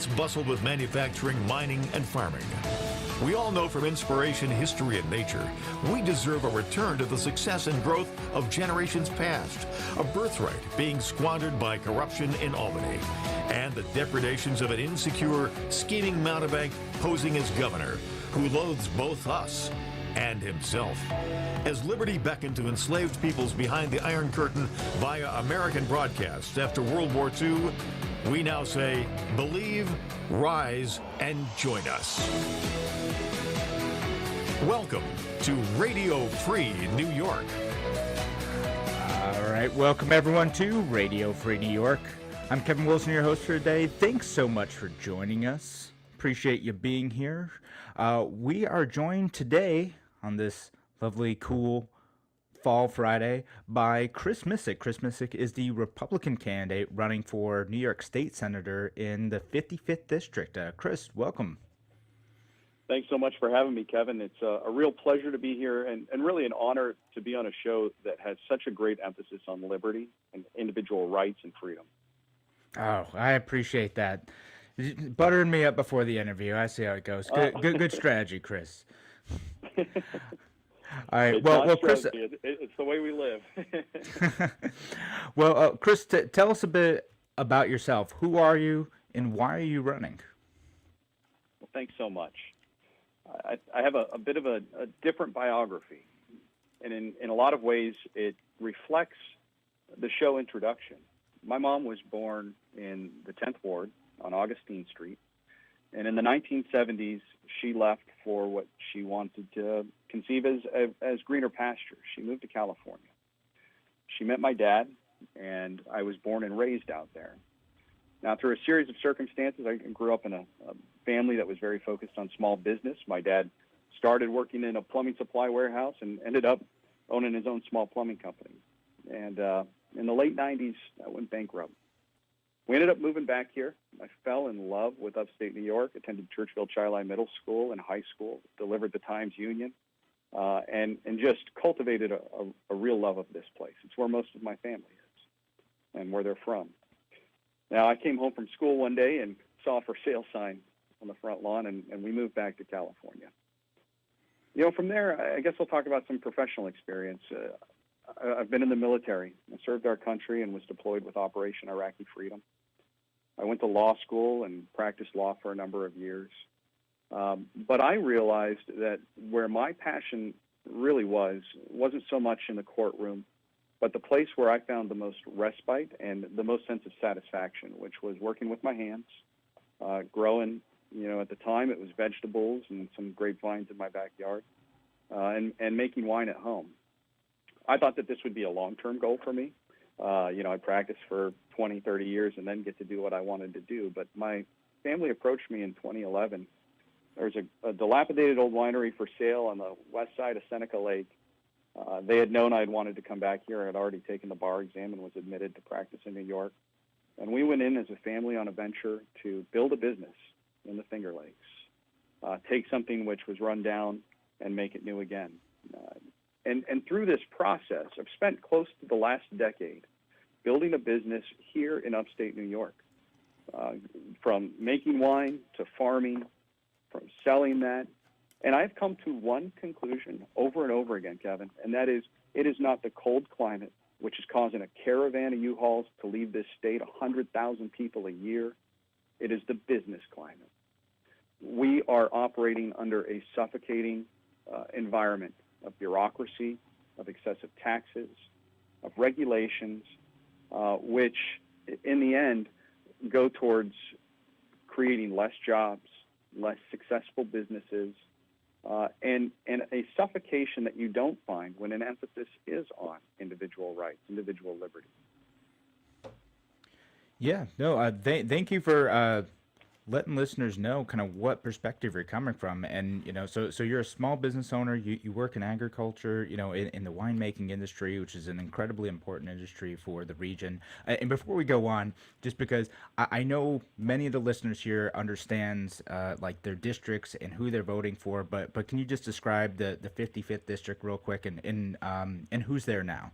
once bustled with manufacturing, mining, and farming. We all know from inspiration, history, and nature, we deserve a return to the success and growth of generations past, a birthright being squandered by corruption in Albany, and the depredations of an insecure, scheming mountebank posing as governor, who loathes both us and himself. As liberty beckoned to enslaved peoples behind the Iron Curtain via American broadcasts after World War II, we now say, believe, rise, and join us. Welcome to Radio Free New York. All right, welcome everyone to Radio Free New York. I'm Kevin Wilson, your host for today. Thanks so much for joining us. Appreciate you being here. We are joined today on this lovely, cool fall Friday by Chris Missick. Chris Missick is the Republican candidate running for New York State Senator in the 55th District. Chris, welcome. Thanks so much for having me, Kevin. It's a real pleasure to be here and really an honor to be on a show that has such a great emphasis on liberty and individual rights and freedom. Oh, I appreciate that. Buttering me up before the interview. I see how it goes. Good strategy, Chris. All right. It's well, Chris. It's the way we live. Well, Chris, tell us a bit about yourself. Who are you, and why are you running? Well, thanks so much. I have a bit of a different biography, and in a lot of ways, it reflects the show introduction. My mom was born in the 10th Ward on Augustine Street, and in the 1970s, she left for what she wanted to conceive as greener pastures. She moved to California. She met my dad, and I was born and raised out there. Now, through a series of circumstances, I grew up in a family that was very focused on small business. My dad started working in a plumbing supply warehouse and ended up owning his own small plumbing company. And in the late 90s, I went bankrupt. We ended up moving back here. I fell in love with upstate New York, attended Churchville Chi-Li Middle School and high school, delivered the Times-Union, and just cultivated a real love of this place. It's where most of my family is and where they're from. Now, I came home from school one day and saw a for sale sign on the front lawn, and we moved back to California. You know, from there, I guess I'll talk about some professional experience. I've been in the military. I served our country and was deployed with Operation Iraqi Freedom. I went to law school and practiced law for a number of years. But I realized that where my passion really wasn't so much in the courtroom, but the place where I found the most respite and the most sense of satisfaction, which was working with my hands, growing, at the time it was vegetables and some grapevines in my backyard, and making wine at home. I thought that this would be a long-term goal for me. I practiced for 20, 30 years and then get to do what I wanted to do. But my family approached me in 2011. There was a dilapidated old winery for sale on the west side of Seneca Lake. They had known I had wanted to come back here. I had already taken the bar exam and was admitted to practice in New York. And we went in as a family on a venture to build a business in the Finger Lakes, take something which was run down and make it new again. And through this process, I've spent close to the last decade building a business here in upstate New York, from making wine to farming, from selling that. And I've come to one conclusion over and over again, Kevin, and that is it is not the cold climate, which is causing a caravan of U-Hauls to leave this state, 100,000 people a year. It is the business climate. We are operating under a suffocating environment of bureaucracy, of excessive taxes, of regulations, which in the end go towards creating less jobs, less successful businesses, and a suffocation that you don't find when an emphasis is on individual rights, individual liberty. Yeah, no, thank you for letting listeners know kind of what perspective you're coming from. And, so you're a small business owner, you work in agriculture, in the winemaking industry, which is an incredibly important industry for the region. And before we go on, just because I know many of the listeners here understands like their districts and who they're voting for, but can you just describe the 55th district real quick and who's there now?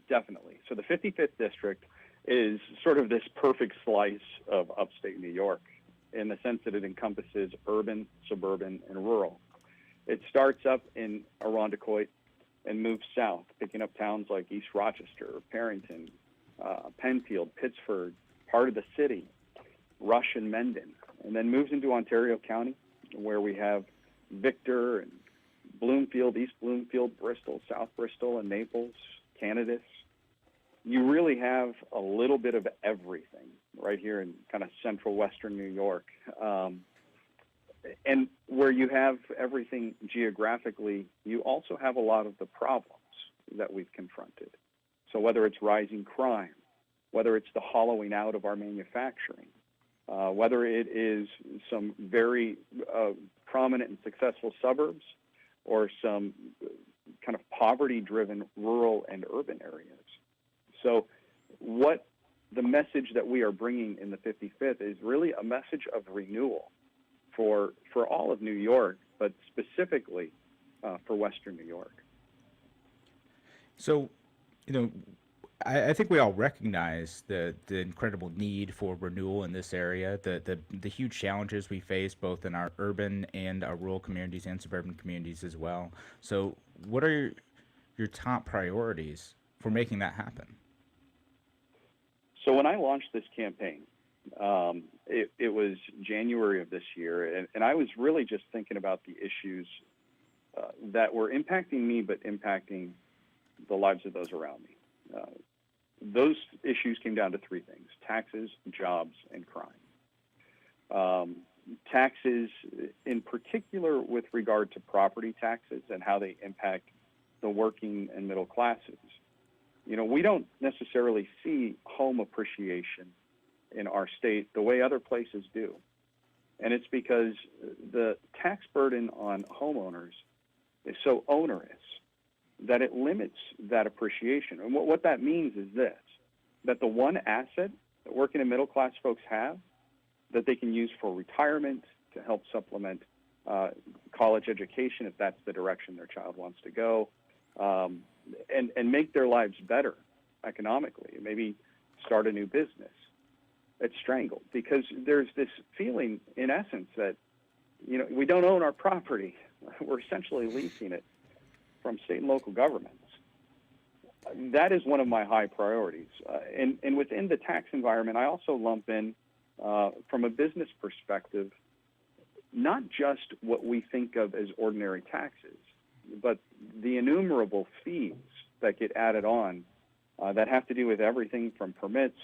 Definitely. So the 55th district is sort of this perfect slice of upstate New York. in the sense that it encompasses urban, suburban, and rural. It starts up in Irondequoit and moves south, picking up towns like East Rochester, Perrington, Penfield, Pittsford, part of the city, Rush and Mendon, and then moves into Ontario County, where we have Victor and Bloomfield, East Bloomfield, Bristol, South Bristol, and Naples, Canadas. You really have a little bit of everything right here in kind of central western New York. And where you have everything geographically, you also have a lot of the problems that we've confronted. So whether it's rising crime, whether it's the hollowing out of our manufacturing, whether it is some very prominent and successful suburbs or some kind of poverty-driven rural and urban areas. So what the message that we are bringing in the 55th is really a message of renewal for all of New York, but specifically for Western New York. So, I think we all recognize the incredible need for renewal in this area, the huge challenges we face both in our urban and our rural communities and suburban communities as well. So what are your top priorities for making that happen? So when I launched this campaign, it was January of this year, and I was really just thinking about the issues that were impacting me, but impacting the lives of those around me. Those issues came down to three things: taxes, jobs, and crime. Taxes, in particular with regard to property taxes and how they impact the working and middle classes. We don't necessarily see home appreciation in our state the way other places do. And it's because the tax burden on homeowners is so onerous that it limits that appreciation. And what that means is this, that the one asset that working and middle class folks have that they can use for retirement to help supplement college education if that's the direction their child wants to go, and make their lives better economically, maybe start a new business. It's strangled because there's this feeling, in essence, that we don't own our property. We're essentially leasing it from state and local governments. That is one of my high priorities. And within the tax environment, I also lump in, from a business perspective, not just what we think of as ordinary taxes, but the innumerable fees that get added on that have to do with everything from permits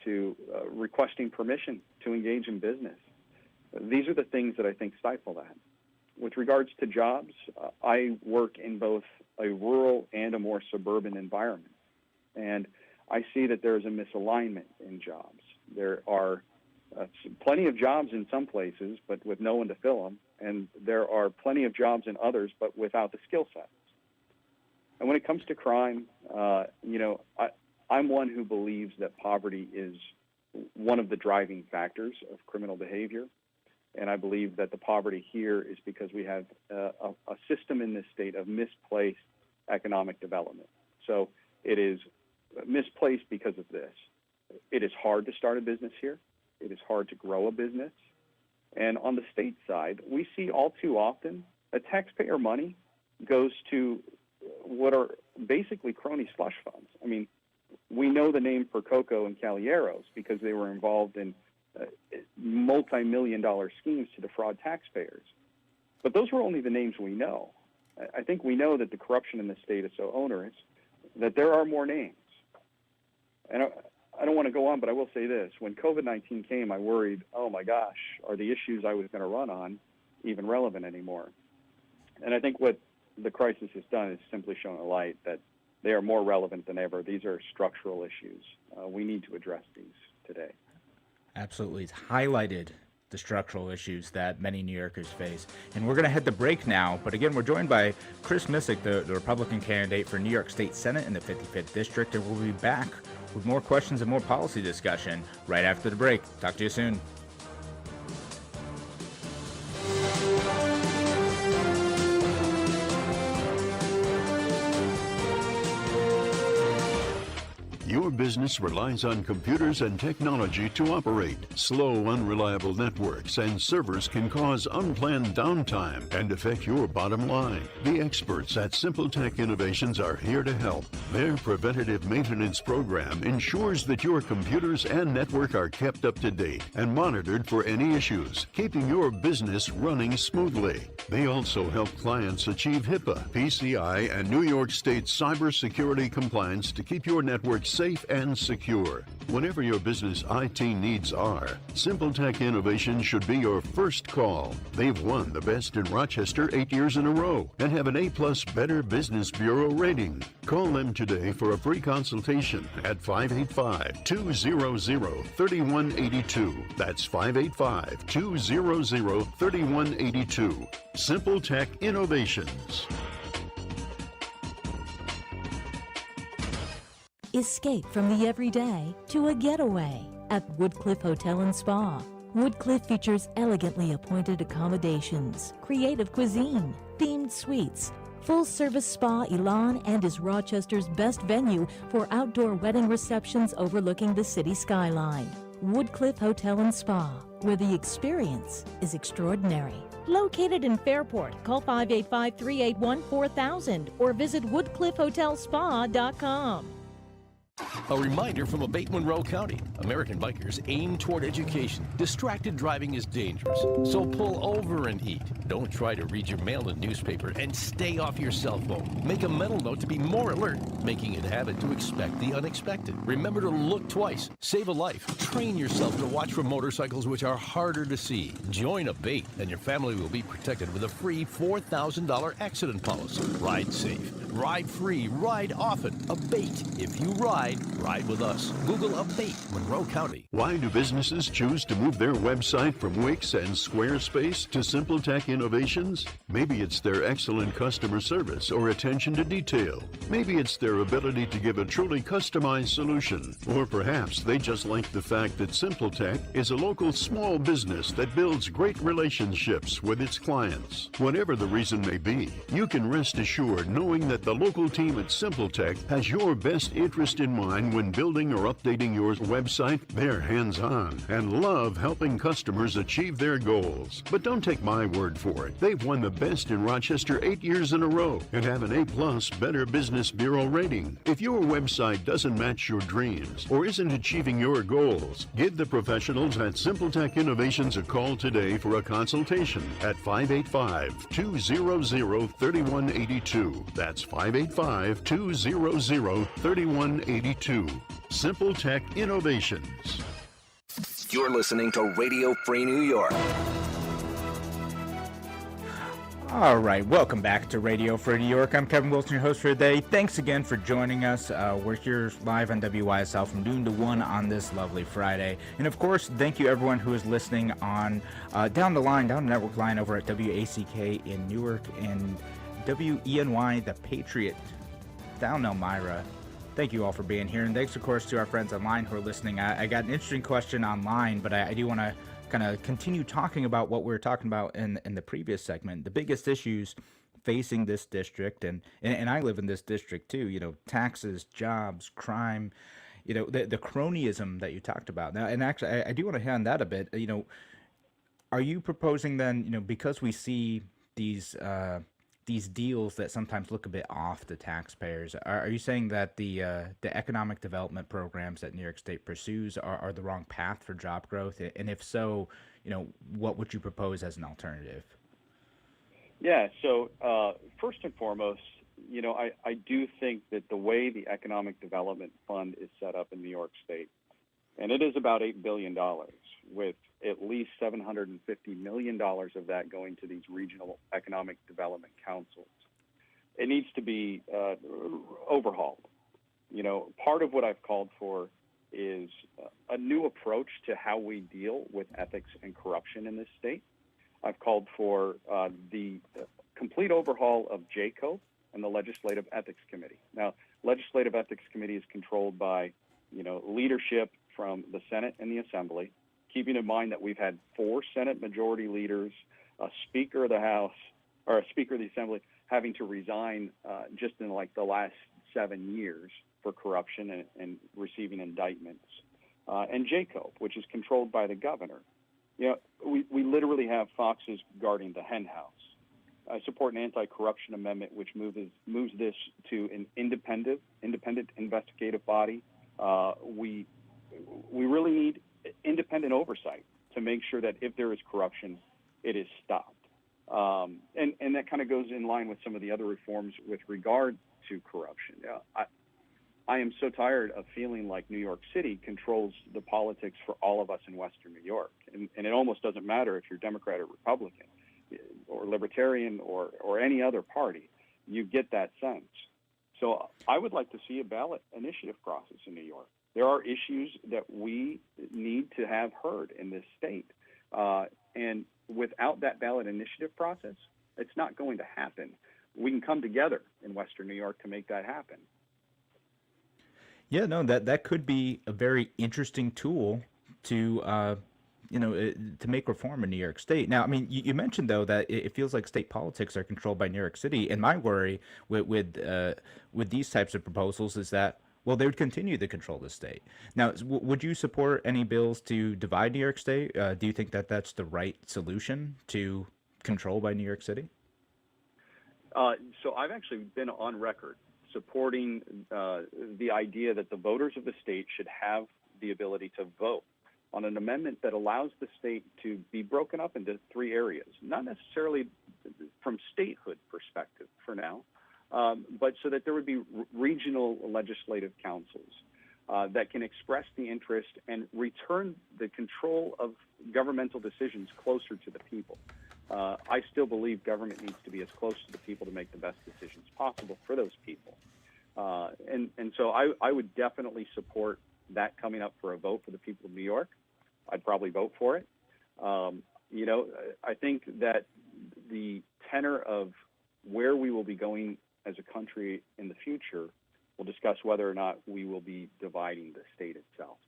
to requesting permission to engage in business. These are the things that I think stifle that. With regards to jobs, I work in both a rural and a more suburban environment. And I see that there is a misalignment in jobs. There are plenty of jobs in some places, but with no one to fill them. And there are plenty of jobs in others, but without the skill sets. And when it comes to crime, I'm one who believes that poverty is one of the driving factors of criminal behavior. And I believe that the poverty here is because we have a system in this state of misplaced economic development. So it is misplaced because of this. It is hard to start a business here. It is hard to grow a business. And on the state side, we see all too often that taxpayer money goes to what are basically crony slush funds. I mean, we know the name Percoco and Caballeros because they were involved in multi-million-dollar schemes to defraud taxpayers. But those were only the names we know. I think we know that the corruption in the state is so onerous that there are more names. And I don't want to go on, but I will say this. When COVID-19 came, I worried, oh my gosh, are the issues I was going to run on even relevant anymore? And I think what the crisis has done is simply shown a light that they are more relevant than ever. These are structural issues. We need to address these today. Absolutely. It's highlighted the structural issues that many New Yorkers face. And we're going to head to break now. But again, we're joined by Chris Missick, the Republican candidate for New York State Senate in the 55th District. And we'll be back with more questions and more policy discussion right after the break. Talk to you soon. You your business relies on computers and technology to operate. Slow, unreliable networks and servers can cause unplanned downtime and affect your bottom line. The experts at SimpleTech Innovations are here to help. Their preventative maintenance program ensures that your computers and network are kept up to date and monitored for any issues, keeping your business running smoothly. They also help clients achieve HIPAA, PCI, and New York State cybersecurity compliance to keep your network safe and secure. Whatever your business IT needs are, SimpleTech Innovations should be your first call. They've won the Best in Rochester 8 years in a row and have an A+ Better Business Bureau rating. Call them today for a free consultation at 585-200-3182. That's 585-200-3182. SimpleTech Innovations. Escape from the everyday to a getaway at Woodcliff Hotel and Spa. Woodcliff features elegantly appointed accommodations, creative cuisine, themed suites, full-service spa Elan, and is Rochester's best venue for outdoor wedding receptions overlooking the city skyline. Woodcliff Hotel and Spa, where the experience is extraordinary. Located in Fairport, call 585-381-4000 or visit woodcliffhotelspa.com. A reminder from Abate Monroe County. American bikers aim toward education. Distracted driving is dangerous, so pull over and eat. Don't try to read your mail and newspaper, and stay off your cell phone. Make a mental note to be more alert, making it a habit to expect the unexpected. Remember to look twice. Save a life. Train yourself to watch for motorcycles which are harder to see. Join Abate, and your family will be protected with a free $4,000 accident policy. Ride safe. Ride free. Ride often. Abate. If you ride with us. Google Abate Monroe County. Why do businesses choose to move their website from Wix and Squarespace to SimpleTech Innovations? Maybe it's their excellent customer service or attention to detail. Maybe it's their ability to give a truly customized solution. Or perhaps they just like the fact that SimpleTech is a local small business that builds great relationships with its clients. Whatever the reason may be, you can rest assured knowing that the local team at SimpleTech has your best interest in mind when building or updating your website. They're hands-on and love helping customers achieve their goals. But don't take my word for it. They've won the Best in Rochester 8 years in a row and have an A+ Better Business Bureau rating. If your website doesn't match your dreams or isn't achieving your goals, give the professionals at SimpleTech Innovations a call today for a consultation at 585-200-3182. That's 585-200-3182. SimpleTech Innovations. You're listening to Radio Free New York. All right, welcome back to Radio Free New York. I'm Kevin Wilson, your host for today. Thanks again for joining us. We're here live on WYSL from noon to 1 on this lovely Friday. And of course, thank you everyone who is listening on down the network line over at WACK in Newark and WENY, The Patriot, down Elmira. Thank you all for being here. And thanks, of course, to our friends online who are listening. I got an interesting question online, but I do want to kind of continue talking about what we were talking about in the previous segment. The biggest issues facing this district, and I live in this district too, taxes, jobs, crime, the cronyism that you talked about. Now, and actually, I do want to hit on that a bit. Are you proposing then, because we see these deals that sometimes look a bit off to taxpayers, are you saying that the economic development programs that New York State pursues are the wrong path for job growth? And if so, what would you propose as an alternative? Yeah, so first and foremost, I do think that the way the Economic Development Fund is set up in New York State, and it is about $8 billion, with at least $750 million of that going to these regional economic development councils. It needs to be overhauled. Part of what I've called for is a new approach to how we deal with ethics and corruption in this state. I've called for the complete overhaul of JCO and the Legislative Ethics Committee. Now, Legislative Ethics Committee is controlled by, leadership from the Senate and the Assembly, keeping in mind that we've had 4 Senate Majority Leaders, a Speaker of the House, or a Speaker of the Assembly having to resign just in the last 7 years. for corruption and receiving indictments, and JCOPE, which is controlled by the governor. We literally have foxes guarding the hen house. I support an anti-corruption amendment which moves this to an independent investigative body. We really need independent oversight to make sure that if there is corruption, it is stopped. And that kind of goes in line with some of the other reforms with regard to corruption. I am so tired of feeling like New York City controls the politics for all of us in Western New York. And it almost doesn't matter if you're Democrat or Republican or Libertarian or any other party. You get that sense. So I would like to see a ballot initiative process in New York. There are issues that we need to have heard in this state. And without that ballot initiative process, it's not going to happen. We can come together in Western New York to make that happen. Yeah, no, that could be a very interesting tool to to make reform in New York State. Now, I mean, you mentioned though that it feels like state politics are controlled by New York City, and my worry with these types of proposals is that, well, they would continue to control the state. Now, would you support any bills to divide New York State? Do you think that that's the right solution to control by New York City? So I've actually been on record supporting the idea that the voters of the state should have the ability to vote on an amendment that allows the state to be broken up into 3 areas, not necessarily from statehood perspective for now, but so that there would be regional legislative councils that can express the interest and return the control of governmental decisions closer to the people. I still believe government needs to be as close to the people to make the best decisions possible for those people. And so I would definitely support that coming up for a vote for the people of New York. I'd probably vote for it. I think that the tenor of where we will be going as a country in the future will discuss whether or not we will be dividing the state itself.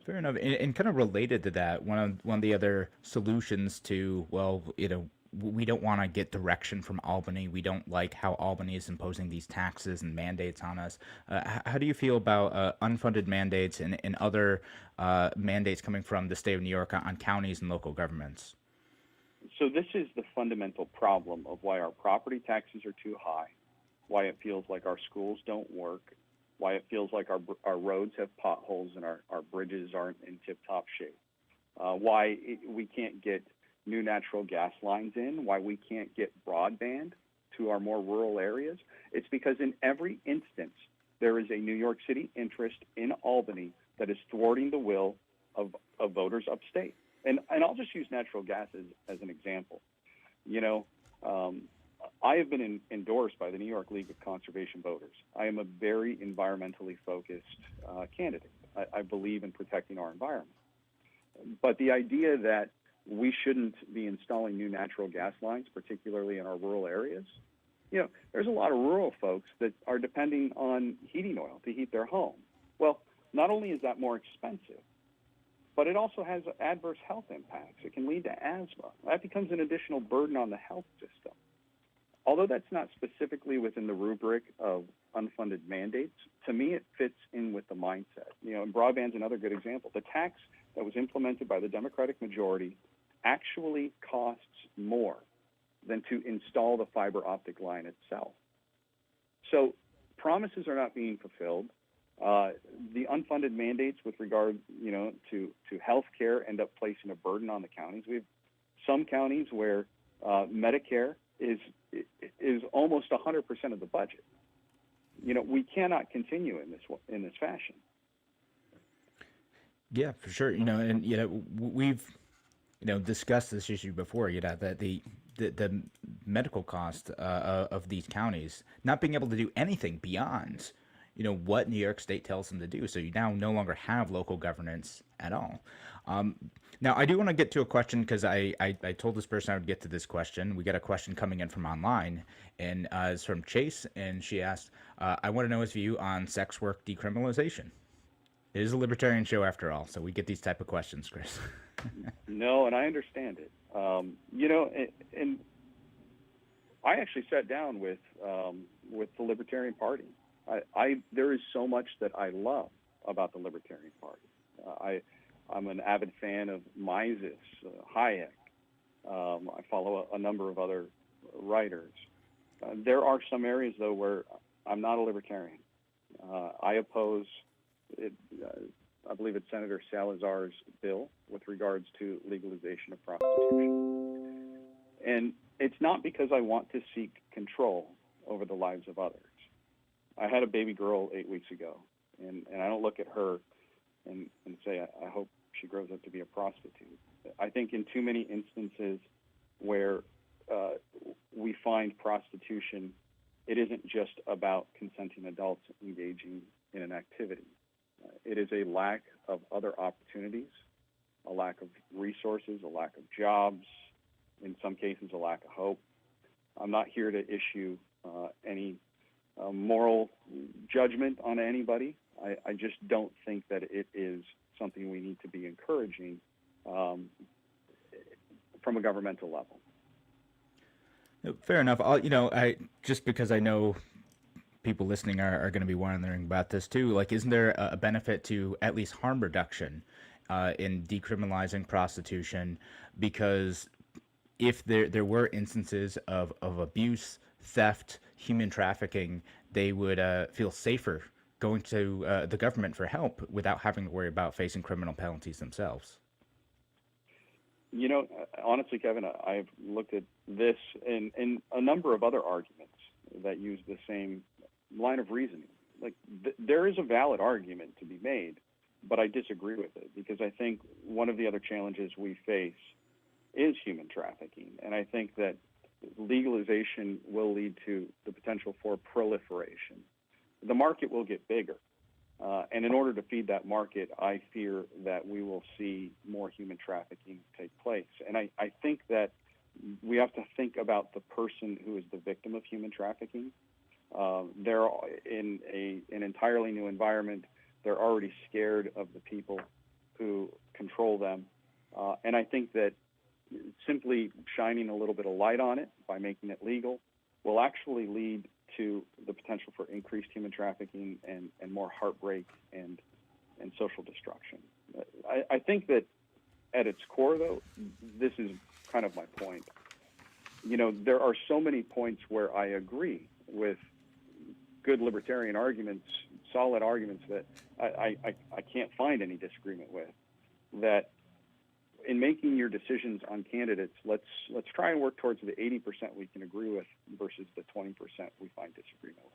Fair enough. And kind of related to that, one of the other solutions to, we don't want to get direction from Albany. We don't like how Albany is imposing these taxes and mandates on us. How do you feel about unfunded mandates and other mandates coming from the state of New York on counties and local governments? So this is the fundamental problem of why our property taxes are too high, why it feels like our schools don't work, why it feels like our roads have potholes and our bridges aren't in tip-top shape, why we can't get new natural gas lines in, why we can't get broadband to our more rural areas. It's because in every instance, there is a New York City interest in Albany that is thwarting the will of voters upstate. And I'll just use natural gas as an example. I have been endorsed by the New York League of Conservation Voters. I am a very environmentally focused candidate. I believe in protecting our environment. But the idea that we shouldn't be installing new natural gas lines, particularly in our rural areas, there's a lot of rural folks that are depending on heating oil to heat their home. Well, not only is that more expensive, but it also has adverse health impacts. It can lead to asthma. That becomes an additional burden on the health system. Although that's not specifically within the rubric of unfunded mandates, to me it fits in with the mindset. And broadband's another good example. The tax that was implemented by the Democratic majority actually costs more than to install the fiber optic line itself. So promises are not being fulfilled. The unfunded mandates with regard, to health care end up placing a burden on the counties. We have some counties where Medicare is almost 100% of the budget. We cannot continue in this fashion. Yeah, for sure. And we've discussed this issue before. That the medical cost of these counties not being able to do anything beyond what New York State tells them to do. So you now no longer have local governance at all. Now, I do want to get to a question because I told this person I would get to this question. We got a question coming in from online, and it's from Chase, and she asked, I want to know his view on sex work decriminalization. It is a libertarian show after all, so we get these type of questions, Chris. No, and I understand it. And I actually sat down with the Libertarian Party There is so much that I love about the Libertarian Party. I'm an avid fan of Mises, Hayek. I follow a number of other writers. There are some areas, though, where I'm not a libertarian. I oppose it. I believe it's Senator Salazar's bill with regards to legalization of prostitution. And it's not because I want to seek control over the lives of others. I had a baby girl 8 weeks ago, and I don't look at her and say, I hope she grows up to be a prostitute. I think in too many instances where we find prostitution, it isn't just about consenting adults engaging in an activity. It is a lack of other opportunities, a lack of resources, a lack of jobs, in some cases a lack of hope. I'm not here to issue any moral judgment on anybody. I just don't think that it is something we need to be encouraging from a governmental level. Fair enough. Just because I know people listening are going to be wondering about this too. Like, isn't there a benefit to at least harm reduction in decriminalizing prostitution? Because if there were instances of abuse, theft, human trafficking, they would feel safer going to the government for help without having to worry about facing criminal penalties themselves. Honestly, Kevin, I've looked at this and a number of other arguments that use the same line of reasoning. Like, there is a valid argument to be made, but I disagree with it because I think one of the other challenges we face is human trafficking, and I think that legalization will lead to the potential for proliferation. The market will get bigger, and in order to feed that market, I fear that we will see more human trafficking take place. And I think that we have to think about the person who is the victim of human trafficking. They're in an entirely new environment. They're already scared of the people who control them. And I think that simply shining a little bit of light on it by making it legal will actually lead to the potential for increased human trafficking and more heartbreak and social destruction. I think that at its core, though, this is kind of my point. There are so many points where I agree with good libertarian arguments, solid arguments that I can't find any disagreement with. That in making your decisions on candidates, let's try and work towards the 80% we can agree with versus the 20% we find disagreement with.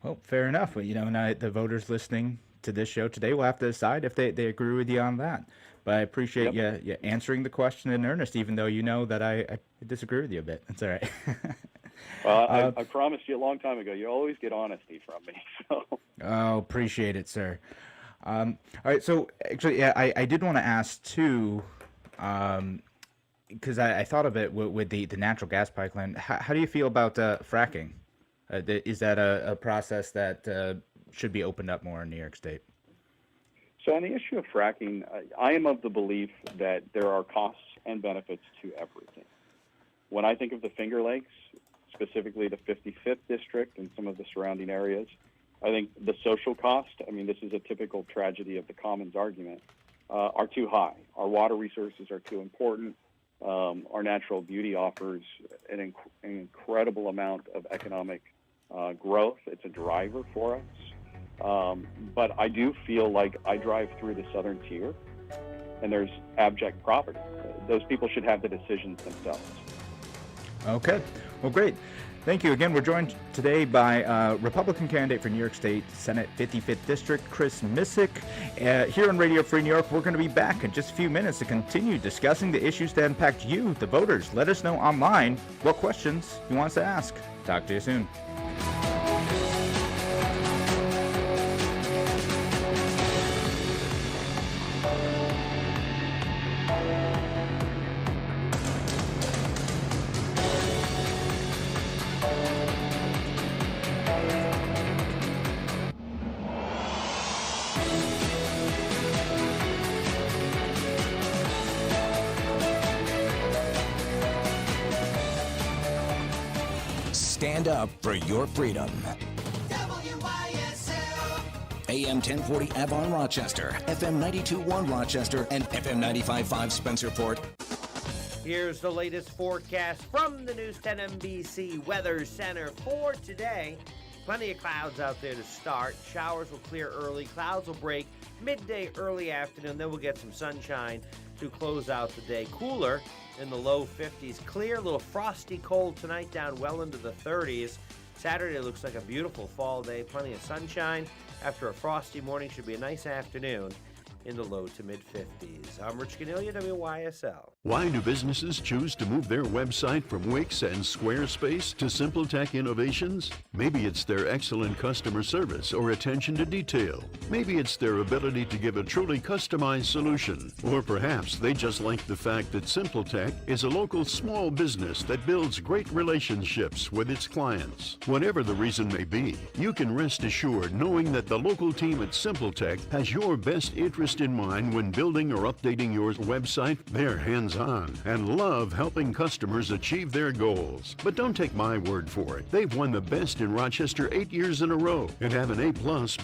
Well, fair enough. Well, now the voters listening to this show today will have to decide if they agree with you on that. But I appreciate you answering the question in earnest, even though you know that I disagree with you a bit. That's all right. Well, I promised you a long time ago. You always get honesty from me. So. Oh, appreciate it, sir. All right, so actually, I did want to ask too, because I thought of it with the natural gas pipeline. How do you feel about fracking? Is that a process that should be opened up more in New York State? So on the issue of fracking, I am of the belief that there are costs and benefits to everything. When I think of the Finger Lakes, specifically the 55th District and some of the surrounding areas, I think the social cost, this is a typical tragedy of the Commons argument, are too high. Our water resources are too important. Our natural beauty offers an incredible amount of economic growth. It's a driver for us. But I do feel like I drive through the southern tier, and there's abject poverty. Those people should have the decisions themselves. Okay. Well, great. Thank you again. We're joined today by Republican candidate for New York State Senate 55th District, Chris Missick. Here on Radio Free New York, we're going to be back in just a few minutes to continue discussing the issues that impact you, the voters. Let us know online what questions you want us to ask. Talk to you soon. Stand up for your freedom. AM 1040 Avon Rochester, FM 92.1 Rochester, and FM 95.5 Spencerport. Here's the latest forecast from the News 10 NBC Weather Center for today. Plenty of clouds out there to start. Showers will clear early. Clouds will break midday, early afternoon. Then we'll get some sunshine to close out the day. Cooler in the low 50s. Clear, a little frosty cold tonight, down well into the 30s. Saturday looks like a beautiful fall day. Plenty of sunshine. After a frosty morning, should be a nice afternoon in the low to mid-50s. I'm Rich Ganillia, WYSL. Why do businesses choose to move their website from Wix and Squarespace to SimpleTech Innovations? Maybe it's their excellent customer service or attention to detail. Maybe it's their ability to give a truly customized solution. Or perhaps they just like the fact that SimpleTech is a local small business that builds great relationships with its clients. Whatever the reason may be, you can rest assured knowing that the local team at SimpleTech has your best interest in mind when building or updating your website. They're hands-on and love helping customers achieve their goals. But don't take my word for it. They've won the best in Rochester 8 years in a row and have an A+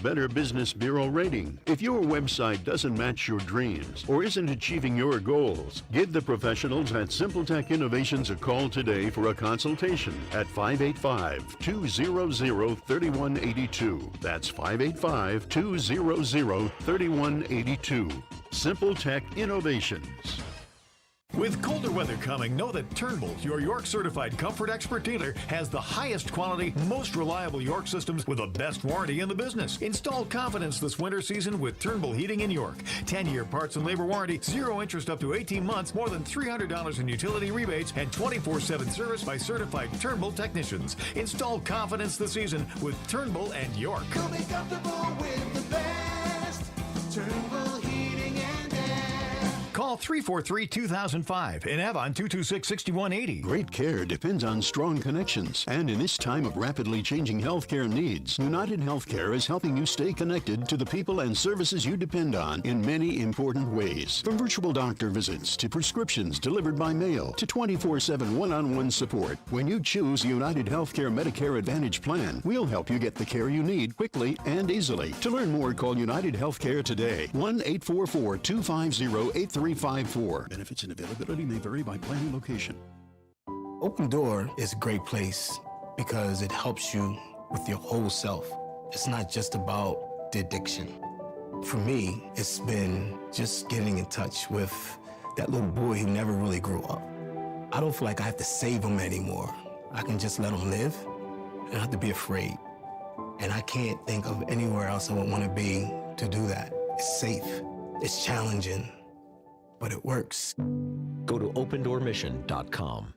Better Business Bureau rating. If your website doesn't match your dreams or isn't achieving your goals, give the professionals at SimpleTech Innovations a call today for a consultation at 585-200-3182. That's 585-200-3182. SimpleTech Innovations. With colder weather coming, know that Turnbull, your York certified comfort expert dealer, has the highest quality, most reliable York systems with the best warranty in the business. Install confidence this winter season with Turnbull Heating in York. 10-year parts and labor warranty, 0 interest up to 18 months, more than $300 in utility rebates, and 24/7 service by certified Turnbull technicians. Install confidence this season with Turnbull and York. You'll be comfortable with the best. Turnbull Heating and Air. Call 343-2005 in Avon 226-6180. Great care depends on strong connections. And in this time of rapidly changing healthcare needs, United Healthcare is helping you stay connected to the people and services you depend on in many important ways. From virtual doctor visits to prescriptions delivered by mail to 24/7 one-on-one support. When you choose United Healthcare Medicare Advantage plan, we'll help you get the care you need quickly and easily. To learn more, call United Healthcare today. 1-844-250-8354. Benefits and availability may vary by plan and location. Open Door is a great place because it helps you with your whole self. It's not just about the addiction. For me, it's been just getting in touch with that little boy who never really grew up. I don't feel like I have to save him anymore. I can just let him live. I don't have to be afraid. And I can't think of anywhere else I would want to be to do that. It's safe. It's challenging. But it works. Go to opendoormission.com.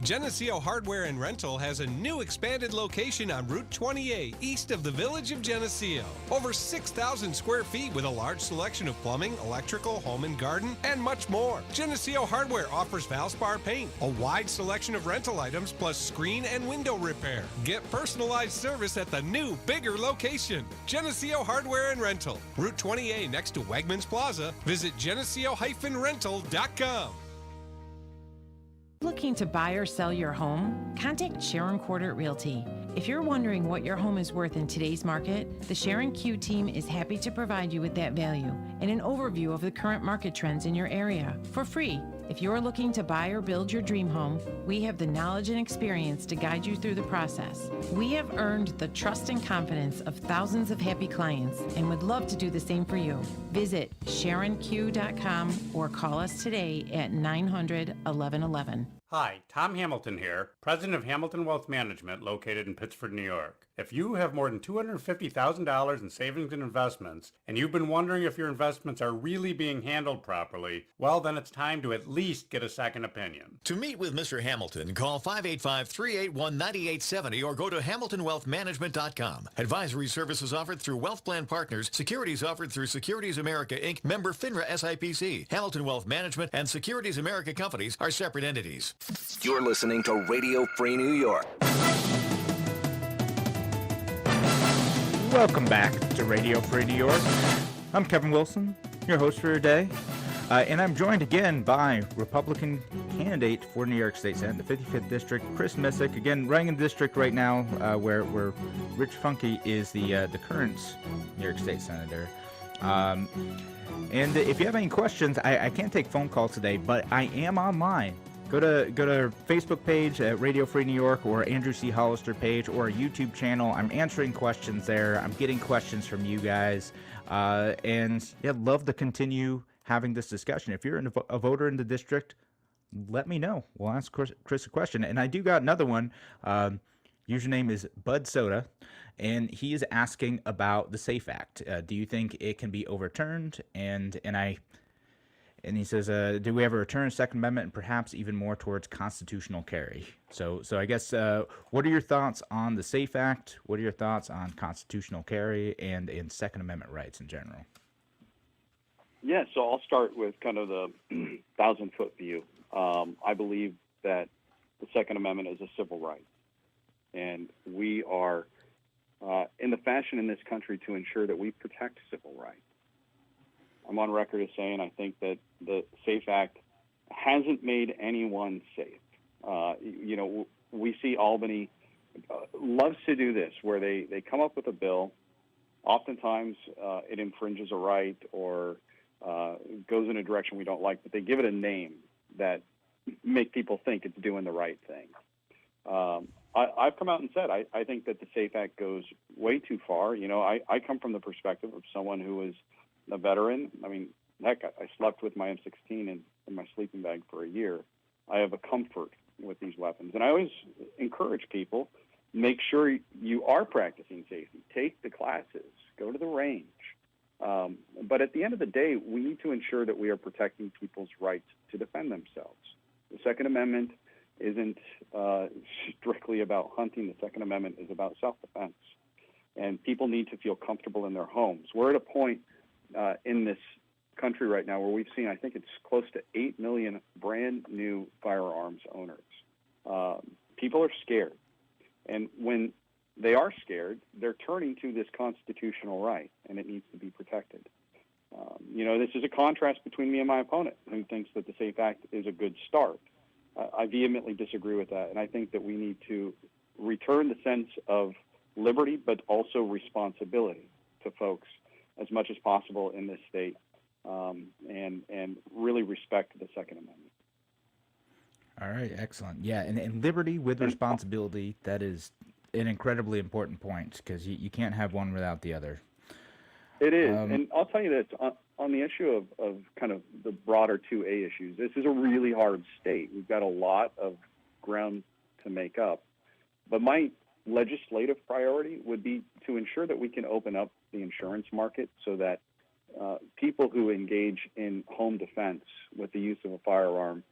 Geneseo Hardware and Rental has a new expanded location on Route 28, east of the village of Geneseo. Over 6,000 square feet with a large selection of plumbing, electrical, home and garden, and much more. Geneseo Hardware offers Valspar paint, a wide selection of rental items, plus screen and window repair. Get personalized service at the new, bigger location. Geneseo Hardware and Rental, Route 28 next to Wegmans Plaza. Visit geneseo-rental.com. Looking to buy or sell your home? Contact Sharon Quartert Realty. If you're wondering what your home is worth in today's market, the Sharon Q team is happy to provide you with that value and an overview of the current market trends in your area for free. If you're looking to buy or build your dream home, we have the knowledge and experience to guide you through the process. We have earned the trust and confidence of thousands of happy clients and would love to do the same for you. Visit SharonQ.com or call us today at 900-1111. Hi, Tom Hamilton here, president of Hamilton Wealth Management located in Pittsford, New York. If you have more than $250,000 in savings and investments, and you've been wondering if your investments are really being handled properly, well, then it's time to at least get a second opinion. To meet with Mr. Hamilton, call 585-381-9870 or go to HamiltonWealthManagement.com. Advisory services offered through Wealth Plan Partners, securities offered through Securities America, Inc., member FINRA SIPC. Hamilton Wealth Management and Securities America companies are separate entities. You're listening to Radio Free New York. Welcome back to Radio Free New York. I'm Kevin Wilson, your host for today, and I'm joined again by Republican candidate for New York State Senate, the 55th District, Chris Missick, again, running in the district right now where Rich Funke is the current New York State Senator. And if you have any questions, I can't take phone calls today, but I am online. Go to our Facebook page at Radio Free New York or Andrew C. Hollister page or our YouTube channel. I'm answering questions there. I'm getting questions from you guys. And yeah, love to continue having this discussion. If you're a voter in the district, let me know. We'll ask Chris a question. And I do got another one. Username is Bud Soda, and he is asking about the SAFE Act. Do you think it can be overturned? And he says, do we ever return Second Amendment and perhaps even more towards constitutional carry? So I guess, what are your thoughts on the SAFE Act? What are your thoughts on constitutional carry and Second Amendment rights in general? Yeah, so I'll start with kind of the 1,000-foot view. I believe that the Second Amendment is a civil right. And we are in the fashion in this country to ensure that we protect civil rights. I'm on record as saying I think that the SAFE Act hasn't made anyone safe. We see Albany loves to do this, where they come up with a bill. Oftentimes it infringes a right or goes in a direction we don't like, but they give it a name that make people think it's doing the right thing. I've come out and said I think that the SAFE Act goes way too far. I come from the perspective of someone who is a veteran. I mean, heck, I slept with my M16 in my sleeping bag for a year. I have a comfort with these weapons. And I always encourage people, make sure you are practicing safety. Take the classes. Go to the range. But at the end of the day, we need to ensure that we are protecting people's rights to defend themselves. The Second Amendment isn't strictly about hunting. The Second Amendment is about self-defense. And people need to feel comfortable in their homes. We're at a point in this country right now where we've seen, I think it's close to 8 million brand new firearms owners. People are scared. And when they are scared, they're turning to this constitutional right, and it needs to be protected. This is a contrast between me and my opponent, who thinks that the SAFE Act is a good start. I vehemently disagree with that, and I think that we need to return the sense of liberty, but also responsibility to folks as much as possible in this state, and really respect the Second Amendment. All right, excellent. Yeah, and liberty with responsibility, that is an incredibly important point, because you can't have one without the other. It is, and I'll tell you this, on the issue of kind of the broader 2A issues, this is a really hard state. We've got a lot of ground to make up. But my legislative priority would be to ensure that we can open up the insurance market so that people who engage in home defense with the use of a firearm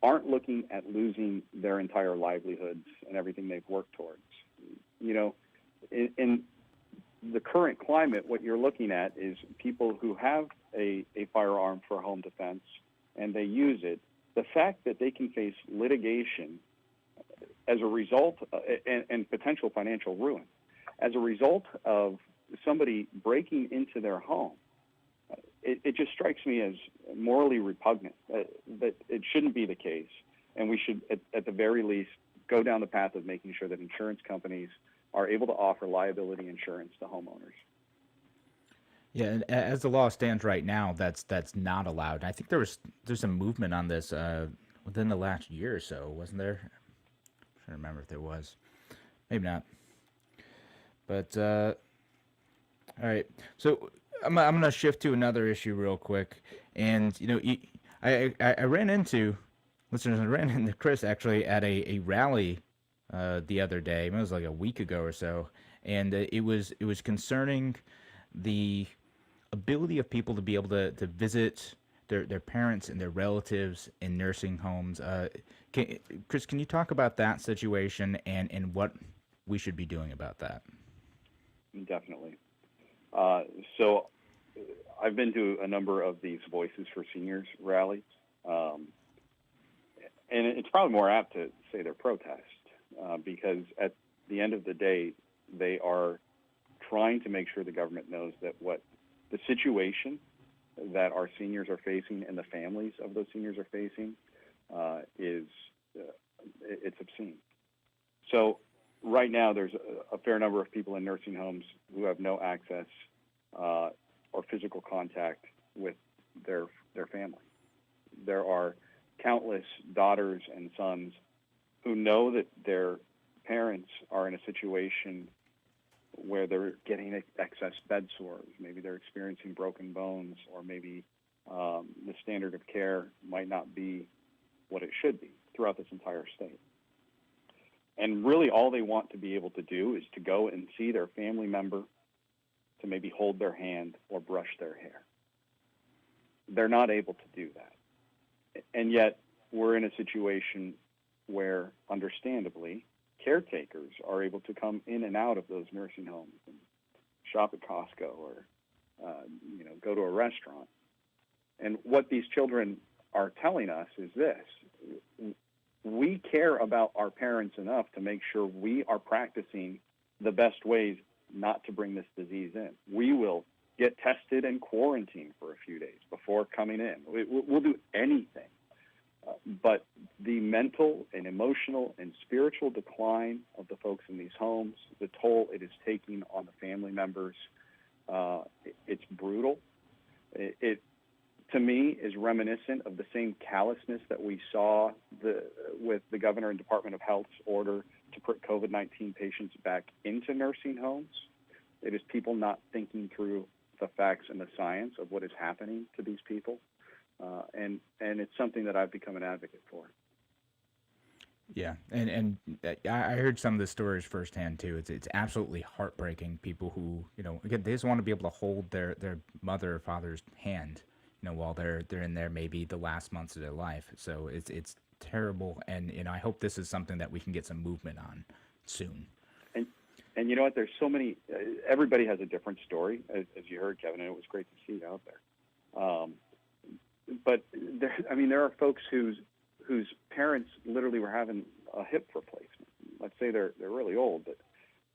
aren't looking at losing their entire livelihoods and everything they've worked towards. In the current climate, what you're looking at is people who have a firearm for home defense and they use it. The fact that they can face litigation as a result and potential financial ruin as a result of somebody breaking into their home, it just strikes me as morally repugnant. That it shouldn't be the case, and we should, at the very least, go down the path of making sure that insurance companies are able to offer liability insurance to homeowners. Yeah, and as the law stands right now, that's not allowed. I think there's some movement on this within the last year or so, wasn't there? I'm trying to remember if there was. Maybe not. But all right, so I'm gonna shift to another issue real quick, and I ran into Chris actually at a rally the other day. It was like a week ago or so, and it was concerning the ability of people to be able to visit their parents and their relatives in nursing homes. Chris, can you talk about that situation and what we should be doing about that? Definitely. So I've been to a number of these Voices for Seniors rallies, and it's probably more apt to say they're protests, because at the end of the day, they are trying to make sure the government knows that what the situation that our seniors are facing and the families of those seniors are facing it's obscene. So right now, there's a fair number of people in nursing homes who have no access or physical contact with their family. There are countless daughters and sons who know that their parents are in a situation where they're getting excess bed sores. Maybe they're experiencing broken bones, or maybe the standard of care might not be what it should be throughout this entire state. And really all they want to be able to do is to go and see their family member, to maybe hold their hand or brush their hair. They're not able to do that. And yet we're in a situation where, understandably, caretakers are able to come in and out of those nursing homes and shop at Costco or go to a restaurant. And what these children are telling us is this: we care about our parents enough to make sure we are practicing the best ways not to bring this disease in. We will get tested and quarantined for a few days before coming in. We'll do anything. But the mental and emotional and spiritual decline of the folks in these homes, the toll it is taking on the family members, it's brutal. It to me, is reminiscent of the same callousness that we saw with the governor and Department of Health's order to put COVID-19 patients back into nursing homes. It is people not thinking through the facts and the science of what is happening to these people, and it's something that I've become an advocate for. Yeah, and I heard some of the stories firsthand too. It's absolutely heartbreaking. People who, again, they just want to be able to hold their mother or father's hand, while they're in there maybe the last months of their life. So it's terrible, and I hope this is something that we can get some movement on soon. And you know what? There's so many. Everybody has a different story, as you heard, Kevin, and it was great to see it out there. But there are folks whose parents literally were having a hip replacement. Let's say they're really old, but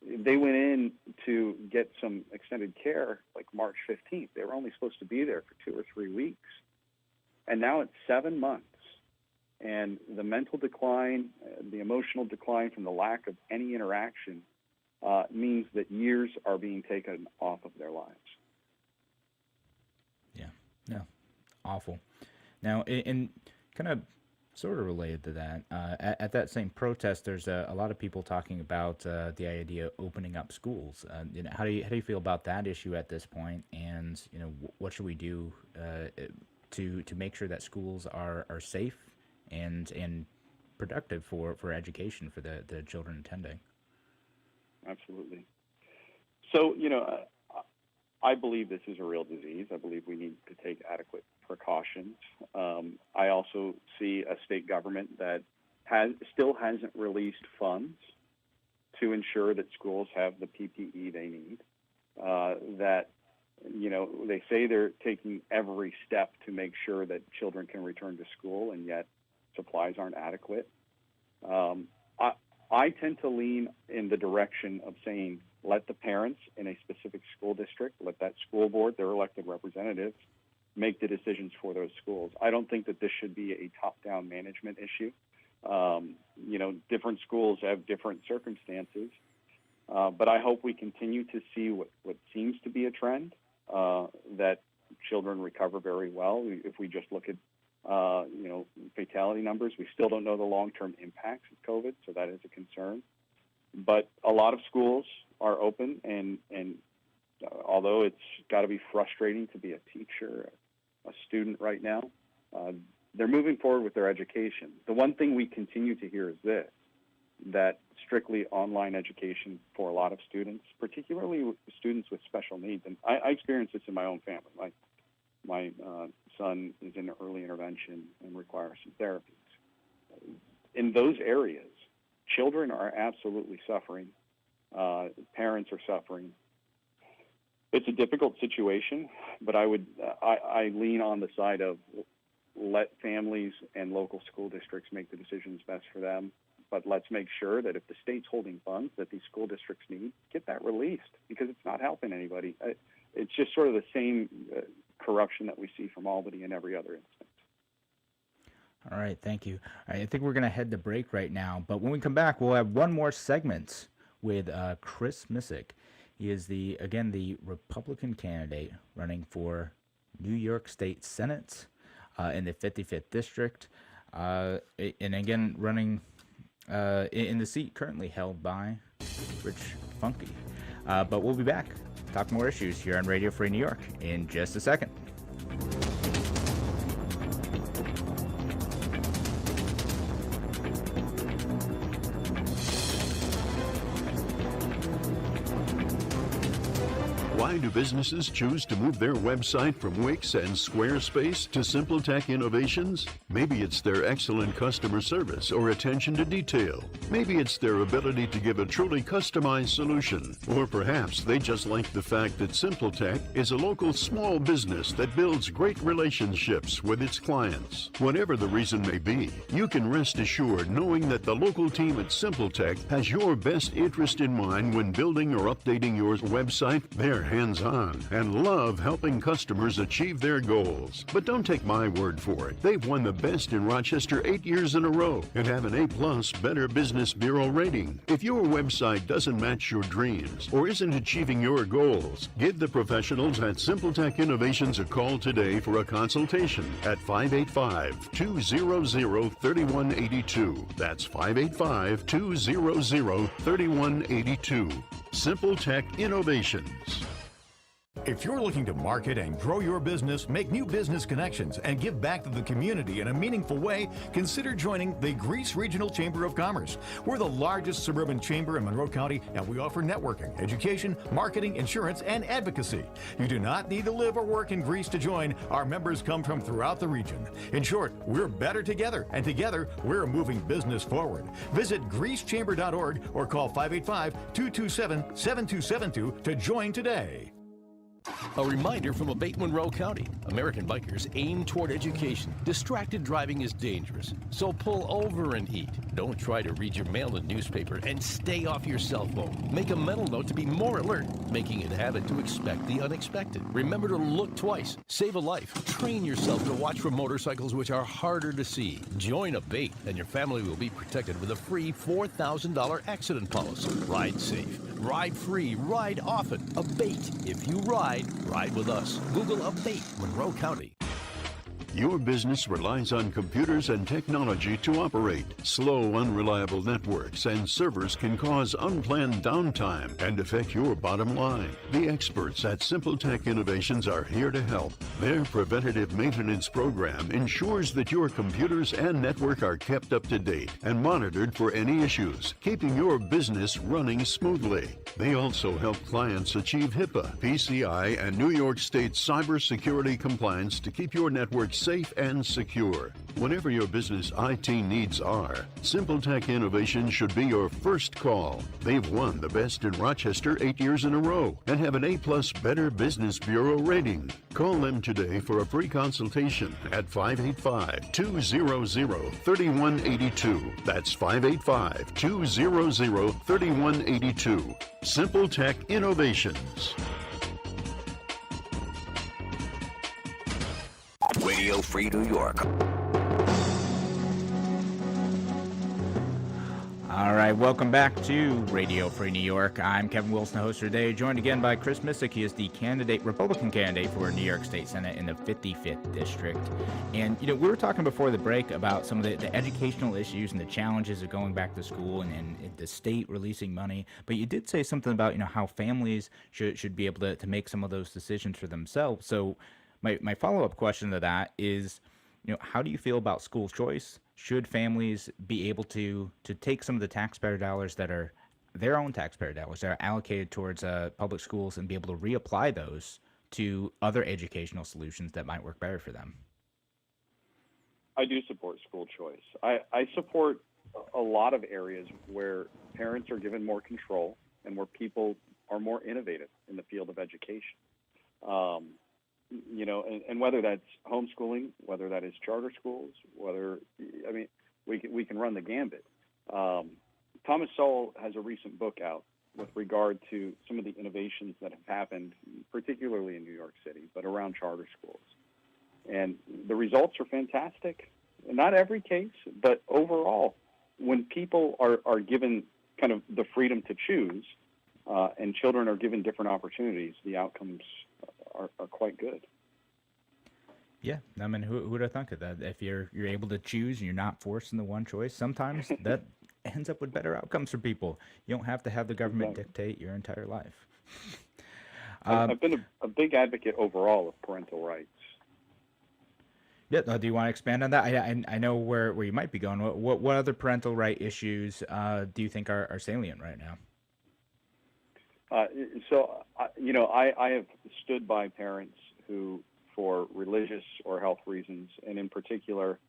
they went in to get some extended care like March 15th. They were only supposed to be there for 2 or 3 weeks. And now it's 7 months. And the mental decline, the emotional decline from the lack of any interaction means that years are being taken off of their lives. Yeah, awful. Now, in kind of sort of related to that, at that same protest, there's a lot of people talking about the idea of opening up schools. How do you feel about that issue at this point? And what should we do to make sure that schools are safe and productive for education for the children attending? Absolutely. So I believe this is a real disease. I believe we need to take adequate precautions. I also see a state government that still hasn't released funds to ensure that schools have the PPE they need. They say they're taking every step to make sure that children can return to school, and yet supplies aren't adequate. I tend to lean in the direction of saying, let the parents in a specific school district, let that school board, their elected representatives, make the decisions for those schools. I don't think that this should be a top-down management issue. Different schools have different circumstances, but I hope we continue to see what seems to be a trend, that children recover very well. If we just look at fatality numbers, we still don't know the long-term impacts of COVID, so that is a concern. But a lot of schools are open, and although it's got to be frustrating to be a teacher, a student right now, they're moving forward with their education. The one thing we continue to hear is this, that strictly online education for a lot of students, particularly students with special needs, and I experienced this in my own family. My son is in early intervention and requires some therapies. In those areas, children are absolutely suffering. Parents are suffering. It's a difficult situation, but I lean on the side of let families and local school districts make the decisions best for them. But let's make sure that if the state's holding funds that these school districts need, get that released, because it's not helping anybody. It's just sort of the same corruption that we see from Albany and every other instance. All right, thank you. All right, I think we're going to head to break right now, but when we come back, we'll have one more segment with Chris Missick. He is the Republican candidate running for New York State Senate in the 55th District, and again running in the seat currently held by Rich Funky. But we'll be back, talk more issues here on Radio Free New York in just a second. Why do businesses choose to move their website from Wix and Squarespace to SimpleTech Innovations? Maybe it's their excellent customer service or attention to detail. Maybe it's their ability to give a truly customized solution. Or perhaps they just like the fact that SimpleTech is a local small business that builds great relationships with its clients. Whatever the reason may be, you can rest assured knowing that the local team at SimpleTech has your best interest in mind when building or updating your website. They're hands-on and love helping customers achieve their goals. But don't take my word for it. They've won the best in Rochester 8 years in a row and have an A+ Better Business Bureau rating. If your website doesn't match your dreams or isn't achieving your goals, give the professionals at SimpleTech Innovations a call today for a consultation at 585-200-3182. That's 585-200-3182. SimpleTech Innovations. If you're looking to market and grow your business, make new business connections, and give back to the community in a meaningful way, consider joining the Greece Regional Chamber of Commerce. We're the largest suburban chamber in Monroe County, and we offer networking, education, marketing, insurance, and advocacy. You do not need to live or work in Greece to join. Our members come from throughout the region. In short, we're better together, and together, we're moving business forward. Visit greecechamber.org or call 585-227-7272 to join today. A reminder from Abate Monroe County. American bikers aim toward education. Distracted driving is dangerous, so pull over and eat. Don't try to read your mail and newspaper, and stay off your cell phone. Make a mental note to be more alert, making it a habit to expect the unexpected. Remember to look twice. Save a life. Train yourself to watch for motorcycles which are harder to see. Join Abate, and your family will be protected with a free $4,000 accident policy. Ride safe. Ride free. Ride often. Abate. If you ride with us. Google Abate Monroe County. Your business relies on computers and technology to operate. Slow, unreliable networks and servers can cause unplanned downtime and affect your bottom line. The experts at SimpleTech Innovations are here to help. Their preventative maintenance program ensures that your computers and network are kept up to date and monitored for any issues, keeping your business running smoothly. They also help clients achieve HIPAA, PCI, and New York State cybersecurity compliance to keep your network safe and secure. Whatever your business IT needs are, SimpleTech Innovations should be your first call. They've won the best in Rochester 8 years in a row and have an A+ Better Business Bureau rating. Call them today for a free consultation at 585-200-3182. That's 585-200-3182. SimpleTech Innovations. Radio Free New York. All right, welcome back to Radio Free New York. I'm Kevin Wilson, the host for today, joined again by Chris Missick. He is the Republican candidate for New York State Senate in the 55th District. And, we were talking before the break about some of the educational issues and the challenges of going back to school and the state releasing money. But you did say something about, how families should be able to make some of those decisions for themselves. So my follow-up question to that is, how do you feel about school choice? Should families be able to take some of the taxpayer dollars that are their own taxpayer dollars that are allocated towards public schools and be able to reapply those to other educational solutions that might work better for them? I do support school choice. I support a lot of areas where parents are given more control and where people are more innovative in the field of education. And whether that's homeschooling, whether that is charter schools, we can run the gambit. Thomas Sowell has a recent book out with regard to some of the innovations that have happened, particularly in New York City, but around charter schools. And the results are fantastic. not every case, but overall, when people are given kind of the freedom to choose, and children are given different opportunities, the outcomes are quite good. Yeah, I mean, who would have thunk of that? If you're able to choose and you're not forced into one choice, sometimes that ends up with better outcomes for people. You don't have to have the government dictate your entire life. I've been a big advocate overall of parental rights. Yeah, do you want to expand on that? I know where you might be going. What other parental right issues do you think are salient right now? I have stood by parents who, for religious or health reasons, and in particular,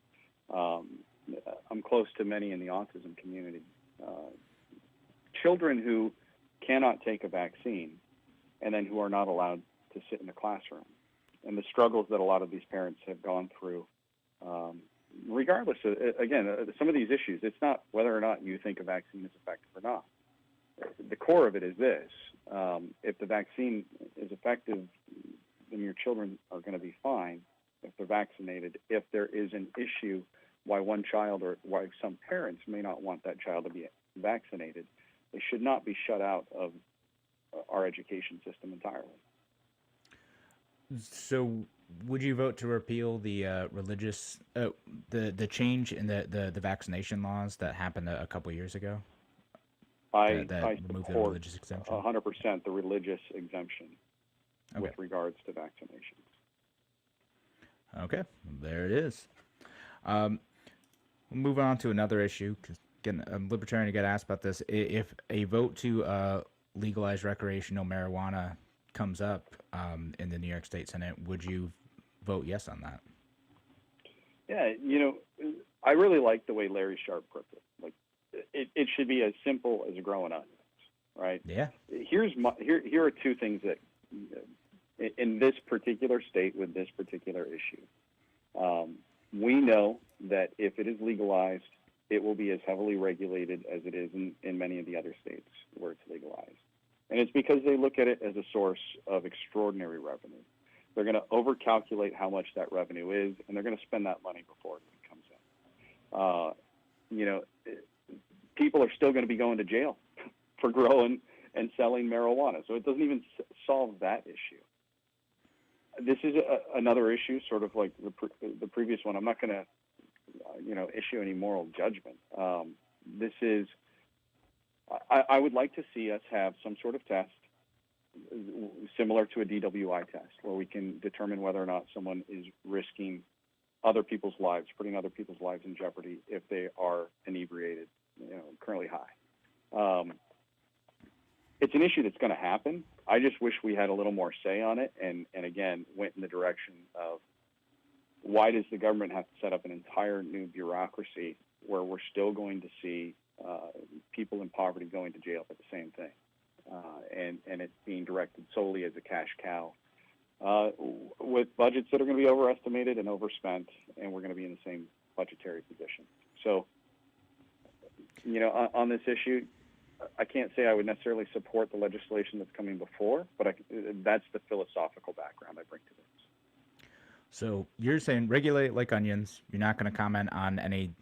I'm close to many in the autism community, children who cannot take a vaccine and then who are not allowed to sit in the classroom, and the struggles that a lot of these parents have gone through. Regardless of, again, some of these issues, it's not whether or not you think a vaccine is effective or not. The core of it is this: if the vaccine is effective, then your children are going to be fine if they're vaccinated. If there is an issue why one child or why some parents may not want that child to be vaccinated, they should not be shut out of our education system entirely. So, would you vote to repeal the religious the change in the vaccination laws that happened a couple years ago? I removed the support religious exemption? 100% the religious exemption with regards to vaccinations. Okay, there it is. We'll move on to another issue. 'Cause again, I'm libertarian to get asked about this. If a vote to legalize recreational marijuana comes up in the New York State Senate, would you vote yes on that? Yeah, I really like the way Larry Sharp put it. Like, it should be as simple as growing onions, right? Yeah. Here are two things that, in this particular state with this particular issue, we know that if it is legalized, it will be as heavily regulated as it is in many of the other states where it's legalized. And it's because they look at it as a source of extraordinary revenue. They're going to overcalculate how much that revenue is, and they're going to spend that money before it comes in. People are still going to be going to jail for growing and selling marijuana, so it doesn't even solve that issue. This is another issue, sort of like the previous one. I'm not going to, issue any moral judgment. This is. I would like to see us have some sort of test similar to a DWI test, where we can determine whether or not someone is risking other people's lives, putting other people's lives in jeopardy if they are inebriated, currently high. It's an issue that's going to happen. I just wish we had a little more say on it, and again, went in the direction of, why does the government have to set up an entire new bureaucracy where we're still going to see people in poverty going to jail for the same thing, and it's being directed solely as a cash cow, with budgets that are going to be overestimated and overspent, and we're going to be in the same budgetary position. So, on this issue, I can't say I would necessarily support the legislation that's coming before, but that's the philosophical background I bring to this. So you're saying regulate it like onions. You're not going to comment on any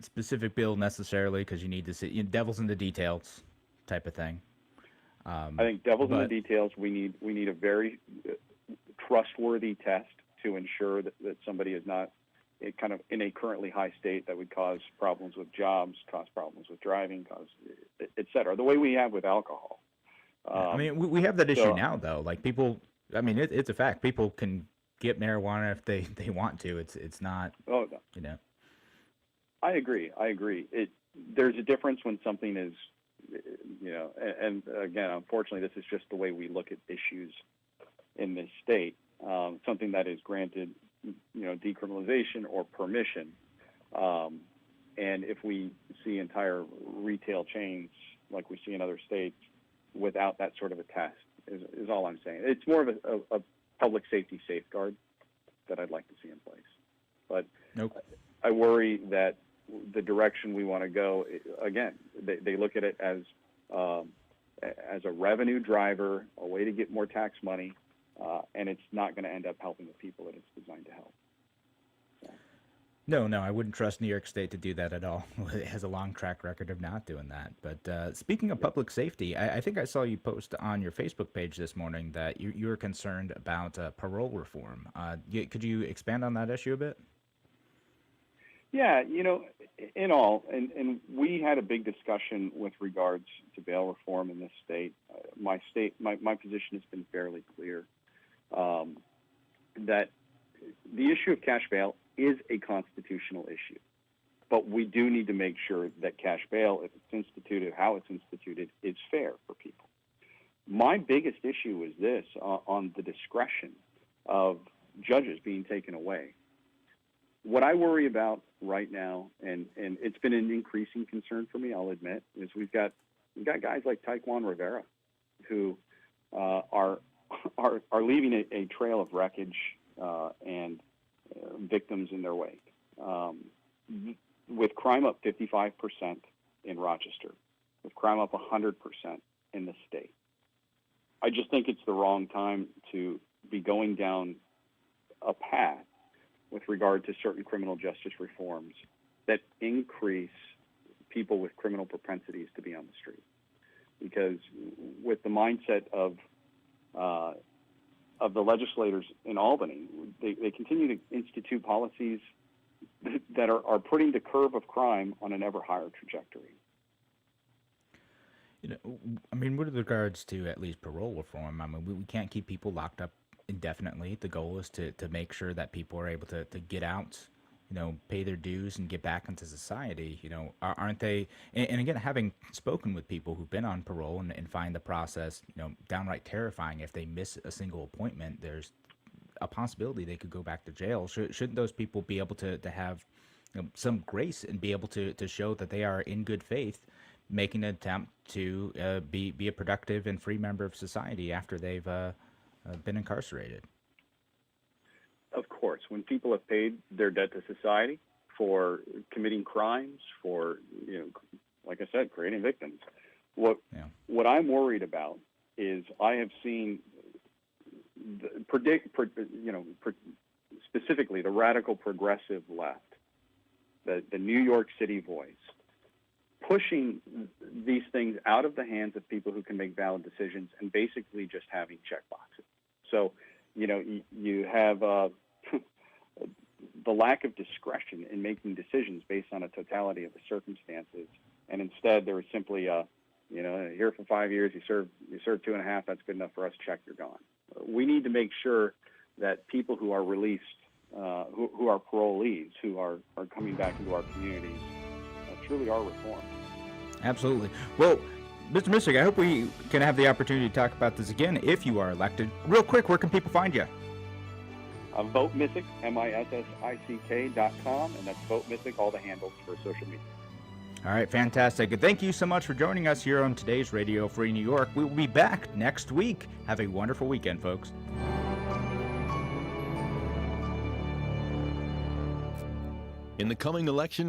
specific bill necessarily because you need to see devil's in the details type of thing. I think devil's in the details. We need a very trustworthy test to ensure that somebody is not kind of in a currently high state that would cause problems with jobs, cause problems with driving, et cetera. The way we have with alcohol. I mean, we have that issue now, though. Like people, I mean, it's a fact. People can get marijuana if they want to. It's not. Oh, no. I agree. There's a difference when something is, and again, unfortunately, this is just the way we look at issues in this state. Something that is granted, decriminalization or permission, and if we see entire retail chains like we see in other states without that sort of a test, is all I'm saying. It's more of a public safety safeguard that I'd like to see in place. But I worry that the direction we want to go, again, they look at it as a revenue driver, a way to get more tax money, and it's not going to end up helping the people that it's designed to help. No, I wouldn't trust New York State to do that at all. It has a long track record of not doing that. But speaking of public safety, I think I saw you post on your Facebook page this morning that you were concerned about parole reform. Could you expand on that issue a bit? Yeah, in all, and we had a big discussion with regards to bail reform in this state. My position has been fairly clear that the issue of cash bail is a constitutional issue, but we do need to make sure that cash bail, if it's instituted, how it's instituted, is fair for people. My biggest issue is this, on the discretion of judges being taken away. What I worry about right now, and it's been an increasing concern for me, I'll admit, is we've got guys like Taekwon Rivera who are leaving a trail of wreckage and victims in their wake. With crime up 55% in Rochester, with crime up 100% in the state, I just think it's the wrong time to be going down a path with regard to certain criminal justice reforms that increase people with criminal propensities to be on the street. Because with the mindset of the legislators in Albany, they continue to institute policies that are putting the curve of crime on an ever higher trajectory. With regards to at least parole reform, we can't keep people locked up indefinitely. The goal is to make sure that people are able to get out, pay their dues and get back into society. Aren't they? And again, having spoken with people who've been on parole and find the process, downright terrifying. If they miss a single appointment, there's a possibility they could go back to jail. Shouldn't those people be able to have some grace and be able to show that they are in good faith, making an attempt to be a productive and free member of society after they've been incarcerated? Of course, when people have paid their debt to society for committing crimes, for, like I said, creating victims, what I'm worried about is I have seen specifically the radical progressive left, the New York City voice, pushing these things out of the hands of people who can make valid decisions and basically just having checkboxes. So, you have the lack of discretion in making decisions based on a totality of the circumstances, and instead there is simply here for 5 years, you serve 2.5, that's good enough for us, check, you're gone. We need to make sure that people who are released, who are parolees, who are coming back into our communities, truly are reformed. Absolutely. Well, Mr. Missick, I hope we can have the opportunity to talk about this again if you are elected. Real quick, where can people find you? Vote Missick, MISSICK.com, and that's Vote Missick, all the handles for social media. All right, fantastic. Thank you so much for joining us here on today's Radio Free New York. We will be back next week. Have a wonderful weekend, folks. In the coming election,